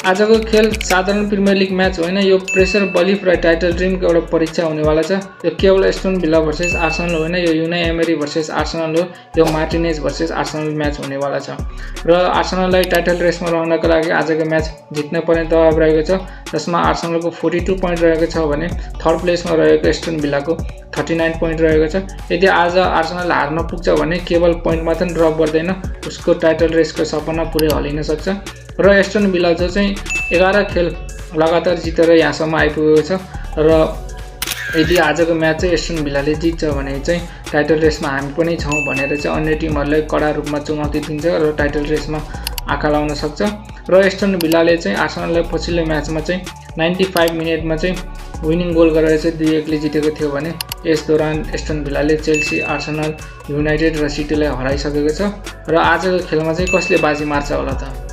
आजको खेल साधारण प्रिमियर लिग म्याच होइन, यो प्रेसर, बलिफ र टाइटल ड्रिमको एउटा परीक्षा हुनेवाला छ। यो केवल एस्टन भिला भर्सेस आर्सेनल होइन, यो युनाई एमेरी भर्सेस आर्सेनल हो। यो मार्टिनेज भर्सेस आर्सेनल म्याच हुनेवाला छ र आर्सेनललाई टाइटल रेसमा रहनको लागि आजको म्याच जित्न पर्ने दबाब रहेको छ, जसमा आर्सेनलको 42 पोइन्ट रहेको छ भने थर्ड प्लेसमा रहेको एस्टन भिलाको 39 पोइन्ट रहेको छ। यदि आज आर्सेनल हार्न पुग्छ भने केवल पोइन्ट मात्र ड्रप गर्दैन, उसको टाइटल रेसको सपना पुरै हलिन सक्छ। र एस्टन भिला जो चाहिँ 11 खेल लगातार जितेर यहाँसम्म आइपुगेको छ र यदि आजको म्याच चाहिँ एस्टन भिलाले जित्छ भने चाहिँ टाइटल रेसमा हामी पनि छौँ भनेर चाहिँ अन्य टिमहरूलाई कडा रूपमा चुनौती दिन्छ र टाइटल रेसमा आँखा लाउन सक्छ। र एस्टन भिलाले चाहिँ आर्सेनललाई पछिल्लो म्याचमा चाहिँ 95 मिनेटमा चाहिँ विनिङ गोल गरेर चाहिँ 2-1 जितेको थियो भने यस दौरान एस्टन भिलाले चेल्सी, आर्सेनल, युनाइटेड र सिटीलाई हराइसकेको छ। र आजको खेलमा चाहिँ कसले बाजी मार्छ होला त?